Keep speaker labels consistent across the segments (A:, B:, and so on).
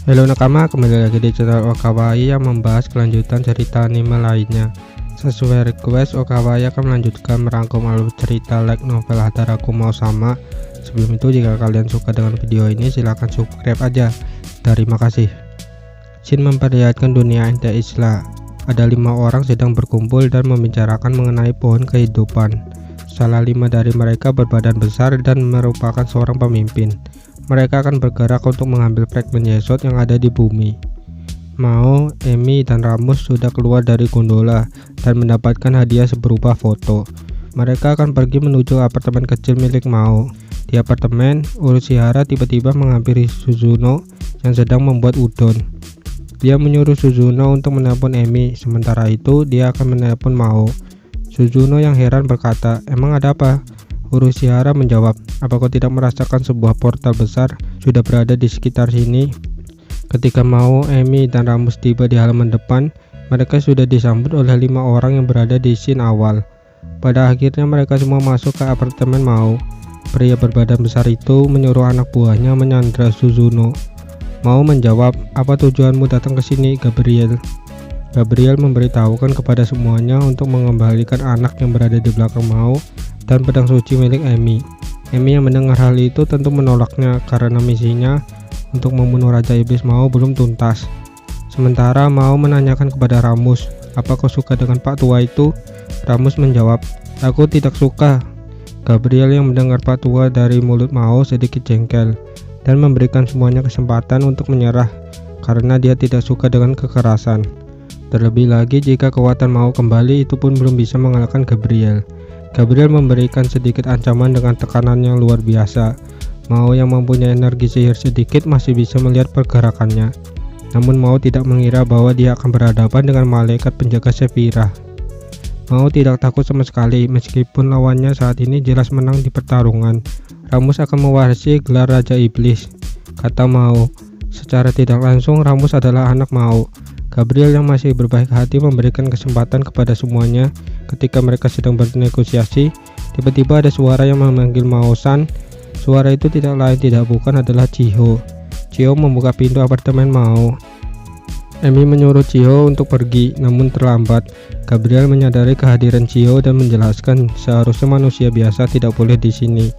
A: Halo nakama, kembali lagi di channel Okawaii yang membahas kelanjutan cerita anime lainnya. Sesuai request, Okawaii akan melanjutkan merangkum alur cerita light novel Hataraku Mau Sama. Sebelum itu, jika kalian suka dengan video ini, silahkan subscribe aja. Terima kasih. Shin memperlihatkan dunia ente Isla. Ada 5 orang sedang berkumpul dan membicarakan mengenai pohon kehidupan. Salah 5 dari mereka berbadan besar dan merupakan seorang pemimpin. Mereka akan bergerak untuk mengambil fragmen Yesod yang ada di bumi. Mao, Emi, dan Ramus sudah keluar dari gondola dan mendapatkan hadiah berupa foto. Mereka akan pergi menuju apartemen kecil milik Mao. Di apartemen, Urushihara tiba-tiba menghampiri Suzuno yang sedang membuat udon. Dia menyuruh Suzuno untuk menelpon Emi, sementara itu dia akan menelpon Mao. Suzuno yang heran berkata, "Emang ada apa?" Urushihara menjawab, "Apa kau tidak merasakan sebuah portal besar sudah berada di sekitar sini?" Ketika Mao, Emi, dan Ramus tiba di halaman depan, mereka sudah disambut oleh 5 orang yang berada di scene awal. Pada akhirnya mereka semua masuk ke apartemen Mao. Pria berbadan besar itu menyuruh anak buahnya menyandra Suzuno. Mao menjawab, "Apa tujuanmu datang ke sini, Gabriel?" Gabriel memberitahukan kepada semuanya untuk mengembalikan anak yang berada di belakang Mao dan pedang suci milik Emi. Emi yang mendengar hal itu tentu menolaknya karena misinya untuk membunuh Raja Iblis Mao belum tuntas. Sementara Mao menanyakan kepada Ramus, "Apa kau suka dengan Pak Tua itu?" Ramus menjawab, "Aku tidak suka." Gabriel yang mendengar Pak Tua dari mulut Mao sedikit jengkel dan memberikan semuanya kesempatan untuk menyerah karena dia tidak suka dengan kekerasan. Terlebih lagi jika kekuatan Mao kembali, itu pun belum bisa mengalahkan Gabriel. Gabriel memberikan sedikit ancaman dengan tekanan yang luar biasa. Mao yang mempunyai energi sihir sedikit masih bisa melihat pergerakannya. Namun Mao tidak mengira bahwa dia akan berhadapan dengan malaikat penjaga Sephiroth. Mao tidak takut sama sekali meskipun lawannya saat ini jelas menang di pertarungan. Ramus akan mewarisi gelar Raja Iblis, kata Mao. Secara tidak langsung Ramus adalah anak Mao. Gabriel yang masih berbaik hati memberikan kesempatan kepada semuanya. Ketika mereka sedang bernegosiasi, tiba-tiba ada suara yang memanggil Mao-san. Suara itu tidak lain tidak bukan adalah Chiho. Chiho membuka pintu apartemen Mao. Emi menyuruh Chiho untuk pergi, namun terlambat. Gabriel menyadari kehadiran Chiho dan menjelaskan seharusnya manusia biasa tidak boleh di sini.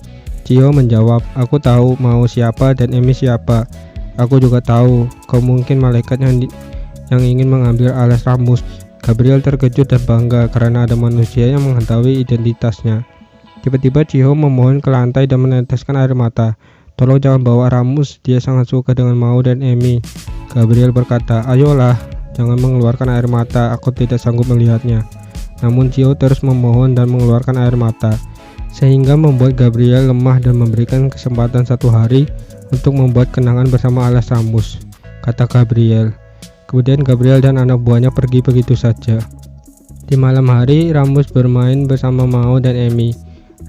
A: Chiho menjawab, "Aku tahu Mao siapa dan Emi siapa. Aku juga tahu kau mungkin malaikat yang ingin mengambil alas Ramus." Gabriel terkejut dan bangga karena ada manusia yang mengetahui identitasnya. Tiba-tiba Chiho memohon ke lantai dan meneteskan air mata. "Tolong jangan bawa Ramus, dia sangat suka dengan Mao dan Emi." Gabriel berkata, "Ayolah, jangan mengeluarkan air mata, aku tidak sanggup melihatnya." Namun Chiho terus memohon dan mengeluarkan air mata, sehingga membuat Gabriel lemah dan memberikan kesempatan 1 hari untuk membuat kenangan bersama alas Ramus, kata Gabriel. Kemudian Gabriel dan anak buahnya pergi begitu saja. Di malam hari, Ramus bermain bersama Mao dan Emi.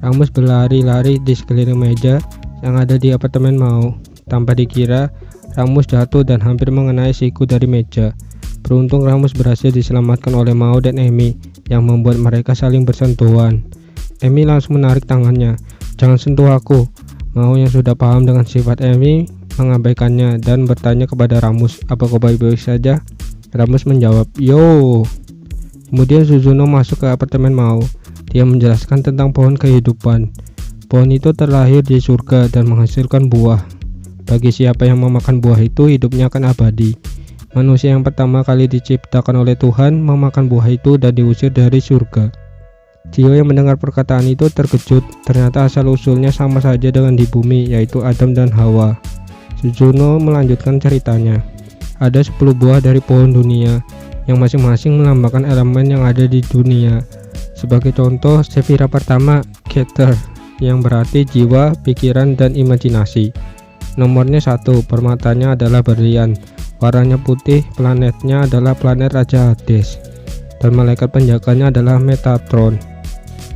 A: Ramus berlari-lari di sekeliling meja yang ada di apartemen Mao. Tanpa dikira, Ramus jatuh dan hampir mengenai siku dari meja. Beruntung Ramus berhasil diselamatkan oleh Mao dan Emi yang membuat mereka saling bersentuhan. Emi langsung menarik tangannya. "Jangan sentuh aku." Mao yang sudah paham dengan sifat Emi mengabaikannya dan bertanya kepada Ramus, "Apa kau baik-baik saja?" Ramus menjawab, "Yo." Kemudian Suzuno masuk ke apartemen Mao. Dia menjelaskan tentang pohon kehidupan. Pohon itu terlahir di surga dan menghasilkan buah. Bagi siapa yang memakan buah itu, hidupnya akan abadi. Manusia yang pertama kali diciptakan oleh Tuhan memakan buah itu dan diusir dari surga. Chiho yang mendengar perkataan itu terkejut. Ternyata asal-usulnya sama saja dengan di bumi, yaitu Adam dan Hawa. Suzuno melanjutkan ceritanya. Ada 10 buah dari pohon dunia yang masing-masing melambangkan elemen yang ada di dunia. Sebagai contoh, Sephiroth pertama, Keter, yang berarti jiwa, pikiran, dan imajinasi. Nomornya 1, permatanya adalah berlian, warnanya putih, planetnya adalah planet Raja Hades, dan malaikat penjaganya adalah Metatron.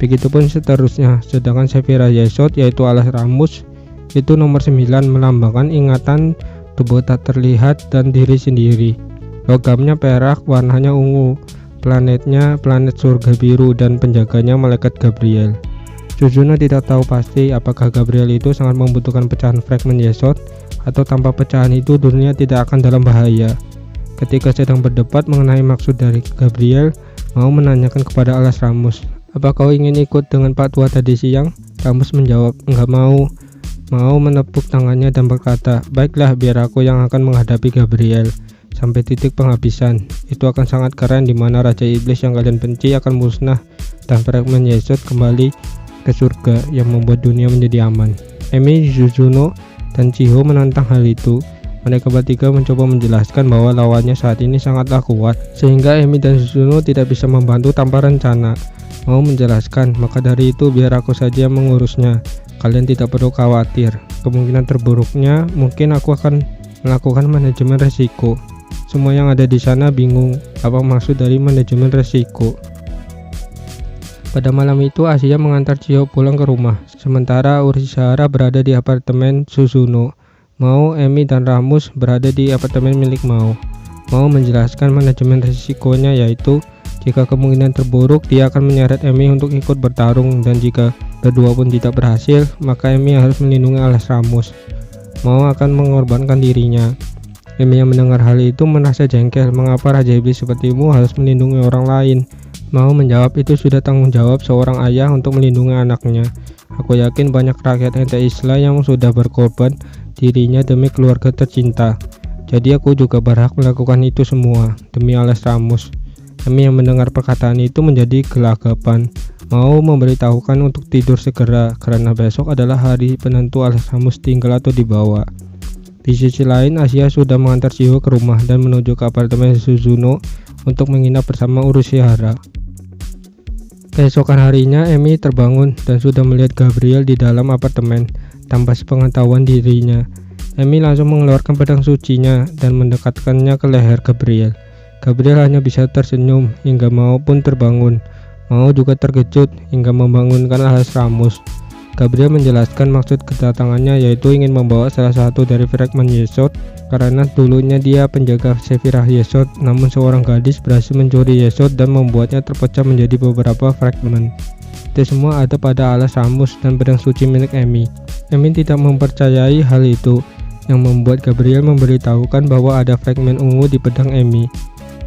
A: Begitupun seterusnya. Sedangkan Sephiroth Yesod, yaitu alas Ramus, itu nomor 9, melambangkan ingatan, tubuh tak terlihat, dan diri sendiri. Logamnya perak, warnanya ungu, planetnya planet surga biru, dan penjaganya malaikat Gabriel. Suzuno tidak tahu pasti apakah Gabriel itu sangat membutuhkan pecahan fragmen Yesod atau tanpa pecahan itu dunia tidak akan dalam bahaya. Ketika sedang berdebat mengenai maksud dari Gabriel, Mao menanyakan kepada Alas Ramus, "Apa kau ingin ikut dengan Pak Tua tadi siang?" Ramus menjawab, "Enggak mau." Mao menepuk tangannya dan berkata, "Baiklah, biar aku yang akan menghadapi Gabriel sampai titik penghabisan. Itu akan sangat keren, di mana Raja Iblis yang kalian benci akan musnah dan fragmen Yesod kembali ke surga yang membuat dunia menjadi aman." Emi, Suzuno, dan Chiho menantang hal itu. Mereka bertiga mencoba menjelaskan bahwa lawannya saat ini sangatlah kuat, sehingga Emi dan Suzuno tidak bisa membantu tanpa rencana. Mau menjelaskan, "Maka dari itu biar aku saja yang mengurusnya. Kalian tidak perlu khawatir. Kemungkinan terburuknya mungkin aku akan melakukan manajemen resiko." Semua yang ada di sana bingung apa maksud dari manajemen resiko. Pada malam itu Asia mengantar Chiho pulang ke rumah, sementara Urishihara berada di apartemen Suzuno. Mao, Emi, dan Ramus berada di apartemen milik Mao. Mao menjelaskan manajemen risikonya, yaitu jika kemungkinan terburuk dia akan menyeret Emi untuk ikut bertarung, dan jika kedua pun tidak berhasil maka Emi harus melindungi Alas Ramus. Mao akan mengorbankan dirinya. Emi yang mendengar hal itu merasa jengkel, "Mengapa Raja Iblis sepertimu harus melindungi orang lain?" Mao menjawab, "Itu sudah tanggung jawab seorang ayah untuk melindungi anaknya. Aku yakin banyak rakyat ente Islam yang sudah berkorban dirinya demi keluarga tercinta. Jadi aku juga berhak melakukan itu semua demi Alas Ramus." Emi yang mendengar perkataan itu menjadi gelagapan. Mau memberitahukan untuk tidur segera karena besok adalah hari penentu Alas Ramus tinggal atau dibawa. Di sisi lain, Asia sudah mengantar Chiho ke rumah dan menuju ke apartemen Suzuno untuk menginap bersama Urishihara. Keesokan harinya, Emi terbangun dan sudah melihat Gabriel di dalam apartemen tanpa sepengetahuan dirinya. Emi langsung mengeluarkan pedang sucinya dan mendekatkannya ke leher Gabriel. Gabriel hanya bisa tersenyum hingga Mao pun terbangun. Mao juga terkejut hingga membangunkan Alas Ramus. Gabriel menjelaskan maksud kedatangannya, yaitu ingin membawa salah satu dari fragmen Yesod karena dulunya dia penjaga Sefirah Yesod, namun seorang gadis berhasil mencuri Yesod dan membuatnya terpecah menjadi beberapa fragmen. Itu semua ada pada Alas Ramus dan pedang suci milik Emi. Emi tidak mempercayai hal itu, yang membuat Gabriel memberitahukan bahwa ada fragmen ungu di pedang Emi.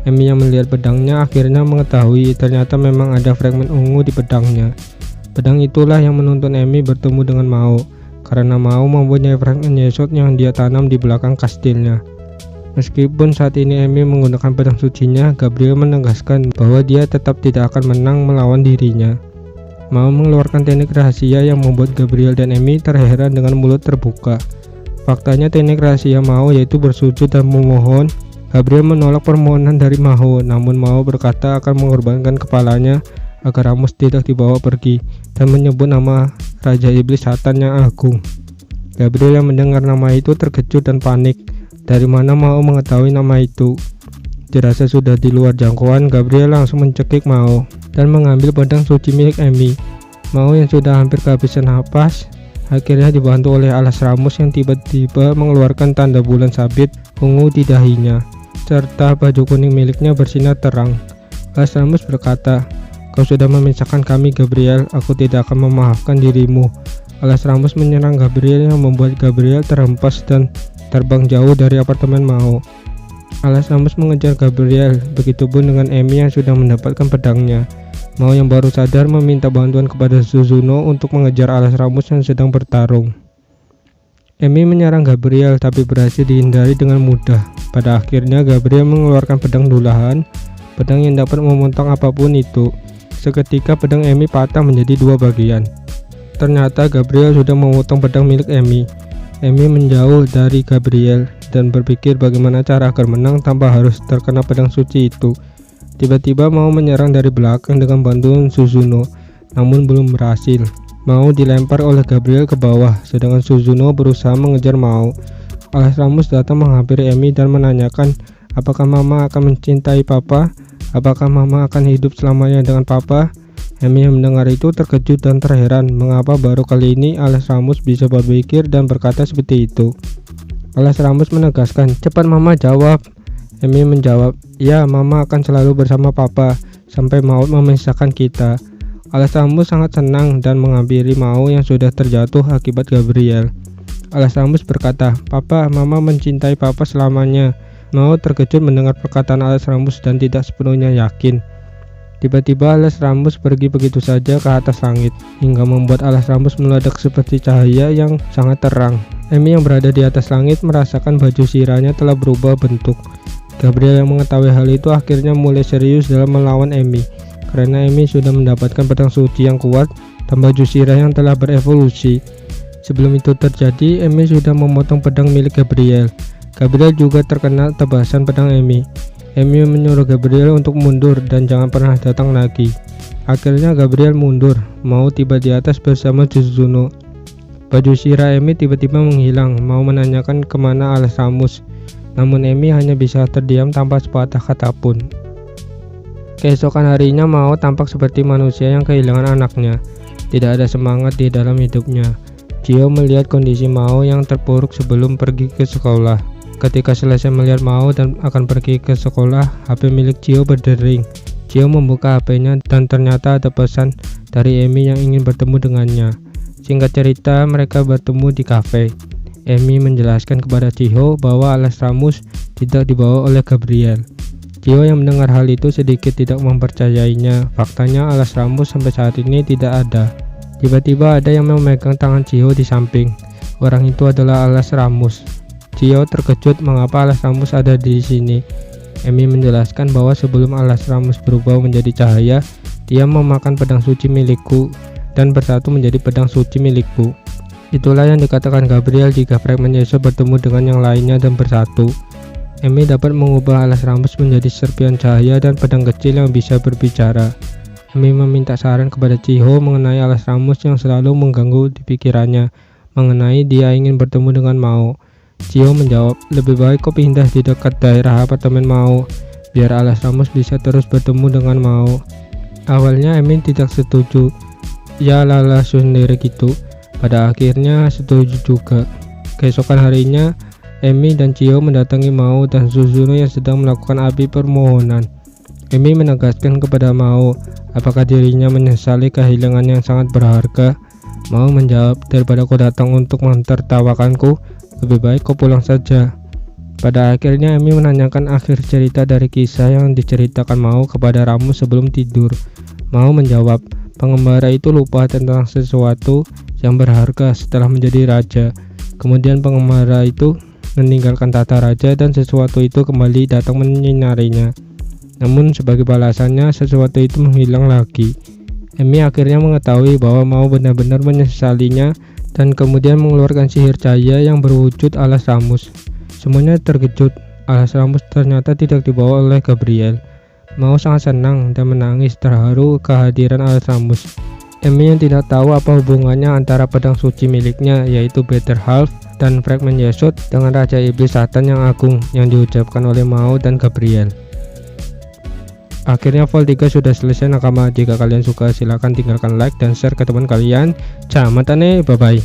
A: Emi yang melihat pedangnya akhirnya mengetahui ternyata memang ada fragmen ungu di pedangnya. Pedang itulah yang menuntun Emi bertemu dengan Mao, karena Mao mempunyai fragmen Yesod yang dia tanam di belakang kastilnya. Meskipun saat ini Emi menggunakan pedang sucinya, Gabriel menegaskan bahwa dia tetap tidak akan menang melawan dirinya. Mao mengeluarkan teknik rahasia yang membuat Gabriel dan Emi terheran dengan mulut terbuka. Faktanya teknik rahasia Mao yaitu bersujud dan memohon. Gabriel menolak permohonan dari Mao, namun Mao berkata akan mengorbankan kepalanya agar Ramus tidak dibawa pergi, dan menyebut nama Raja Iblis Satan yang agung. Gabriel yang mendengar nama itu terkejut dan panik. Dari mana Mao mengetahui nama itu? Dirasa sudah di luar jangkauan, Gabriel langsung mencekik Mao dan mengambil pedang suci milik Emi. Mao yang sudah hampir kehabisan napas akhirnya dibantu oleh Alas Ramus yang tiba-tiba mengeluarkan tanda bulan sabit ungu di dahinya, serta baju kuning miliknya bersinar terang. Alas Ramus berkata, "Kau sudah memisahkan kami, Gabriel. Aku tidak akan memaafkan dirimu." Alas Ramus menyerang Gabriel yang membuat Gabriel terhempas dan terbang jauh dari apartemen Mao. Alas Ramus mengejar Gabriel, begitupun dengan Emi yang sudah mendapatkan pedangnya. Mao yang baru sadar meminta bantuan kepada Suzuno untuk mengejar Alas Ramus yang sedang bertarung. Emi menyerang Gabriel tapi berhasil dihindari dengan mudah. Pada akhirnya Gabriel mengeluarkan pedang dulahan, pedang yang dapat memotong apapun itu. Seketika pedang Emi patah menjadi dua bagian. Ternyata Gabriel sudah memotong pedang milik Emi. Emi menjauh dari Gabriel dan berpikir bagaimana cara agar menang tanpa harus terkena pedang suci itu. Tiba-tiba Mao menyerang dari belakang dengan bantuan Suzuno, namun belum berhasil. Mao dilempar oleh Gabriel ke bawah, sedangkan Suzuno berusaha mengejar Mao. Alas Ramus datang menghampiri Emi dan menanyakan, "Apakah Mama akan mencintai Papa? Apakah Mama akan hidup selamanya dengan Papa?" Emi yang mendengar itu terkejut dan terheran mengapa baru kali ini Alas Ramus bisa berpikir dan berkata seperti itu. Alas Ramus menegaskan, "Cepat Mama jawab." Emi menjawab, "Ya, Mama akan selalu bersama Papa sampai maut memisahkan kita." Alas Ramus sangat senang dan menghampiri Mao yang sudah terjatuh akibat Gabriel. Alas Rambus berkata, "Papa, Mama mencintai Papa selamanya." Mao terkejut mendengar perkataan Alas Rambus dan tidak sepenuhnya yakin. Tiba-tiba Alas Rambus pergi begitu saja ke atas langit, hingga membuat Alas Rambus meledak seperti cahaya yang sangat terang. Amy yang berada di atas langit merasakan baju sirahnya telah berubah bentuk. Gabriel yang mengetahui hal itu akhirnya mulai serius dalam melawan Amy, karena Amy sudah mendapatkan pedang suci yang kuat dan baju sirah yang telah berevolusi. Sebelum itu terjadi, Amy sudah memotong pedang milik Gabriel. Gabriel juga terkena tebasan pedang Amy. Amy menyuruh Gabriel untuk mundur dan jangan pernah datang lagi. Akhirnya Gabriel mundur, mau tiba di atas bersama Suzuno. Baju sirah Amy tiba-tiba menghilang, mau menanyakan kemana Alas Rambus. Namun Amy hanya bisa terdiam tanpa sepatah kata pun. Keesokan harinya Mao tampak seperti manusia yang kehilangan anaknya. Tidak ada semangat di dalam hidupnya. Cio melihat kondisi Mao yang terpuruk sebelum pergi ke sekolah. Ketika selesai melihat Mao dan akan pergi ke sekolah, HP milik Cio berdering. Cio membuka HP-nya dan ternyata ada pesan dari Amy yang ingin bertemu dengannya. Singkat cerita, mereka bertemu di kafe. Amy menjelaskan kepada Cio bahwa Alas Rambus tidak dibawa oleh Gabriel. Cio yang mendengar hal itu sedikit tidak mempercayainya. Faktanya Alas Rambus sampai saat ini tidak ada. Tiba-tiba ada yang memegang tangan Cio di samping. Orang itu adalah Alas Rambus. Cio terkejut mengapa Alas Rambus ada di sini. Amy menjelaskan bahwa sebelum Alas Rambus berubah menjadi cahaya, dia memakan pedang suci milikku dan bersatu menjadi pedang suci milikku. Itulah yang dikatakan Gabriel jika fragmen Yesod bertemu dengan yang lainnya dan bersatu. Amy dapat mengubah Alas Rambus menjadi serpian cahaya dan pedang kecil yang bisa berbicara. Amy meminta saran kepada Cio mengenai Alas Rambus yang selalu mengganggu di pikirannya, mengenai dia ingin bertemu dengan Mao. Cio menjawab, "Lebih baik kau pindah di dekat daerah apartemen Mao, biar Alas Rambus bisa terus bertemu dengan Mao." Awalnya Amy tidak setuju, ya lala sendiri gitu. Pada akhirnya setuju juga. Keesokan harinya, Amy dan Cio mendatangi Mao dan Suzuno yang sedang melakukan api permohonan. Amy menegaskan kepada Mao, apakah dirinya menyesali kehilangan yang sangat berharga. Mao menjawab, "Daripada kau datang untuk mentertawakanku, lebih baik kau pulang saja." Pada akhirnya Amy menanyakan akhir cerita dari kisah yang diceritakan Mao kepada Ramu sebelum tidur. Mao menjawab, pengembara itu lupa tentang sesuatu yang berharga setelah menjadi raja. Kemudian pengembara itu meninggalkan tata raja dan sesuatu itu kembali datang menyinarinya. Namun sebagai balasannya sesuatu itu menghilang lagi. Amy akhirnya mengetahui bahwa Mao benar-benar menyesalinya dan kemudian mengeluarkan sihir cahaya yang berwujud Alas Rambus. Semuanya terkejut, Alas Rambus ternyata tidak dibawa oleh Gabriel. Mao sangat senang dan menangis terharu kehadiran Alas Rambus. Amy yang tidak tahu apa hubungannya antara pedang suci miliknya yaitu Better Half dan fragmen Yesod dengan Raja Iblis Satan yang agung yang diucapkan oleh Mao dan Gabriel. Akhirnya Vol 3 sudah selesai nakama. Jika kalian suka silahkan tinggalkan like dan share ke teman kalian. Bye bye.